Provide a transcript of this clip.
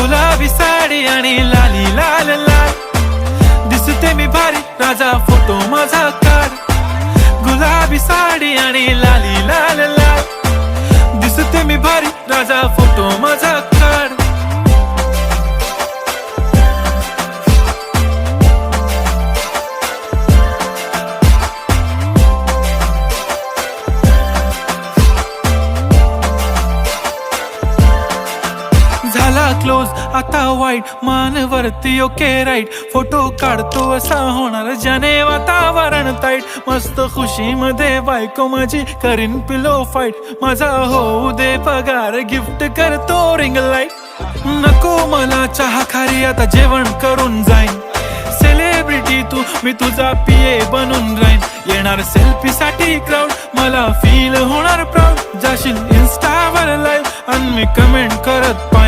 गुलाबी साडी आणि लाली लाल लाल, दिसते मी भारी राजा फोटो माझा काढ. गुलाबी साडी आणि लाली लाल लाल, दिसते मी भारी राजा फोटो माझा काढ. झाला क्लोज आता वाईट, मान वरती ओके राईट, फोटो काढतो असा होणार ज्याने वातावरण ताईट. मस्त खुशी मध्ये बायको माझी करीन पिलो फाईट, माझा होऊ दे पगार गिफ्ट करतो रिंग लाईट. नको मला चहा खारी आता जेवण करून जाईन, सेलिब्रिटी तू मी तुझा पिये बनून राहीन. येणार सेल्फी साठी क्राऊड, मला फील होणार प्राऊड. जाशील इन्स्टावर लाईव्ह आणि मी कमेंट करत पाहिजे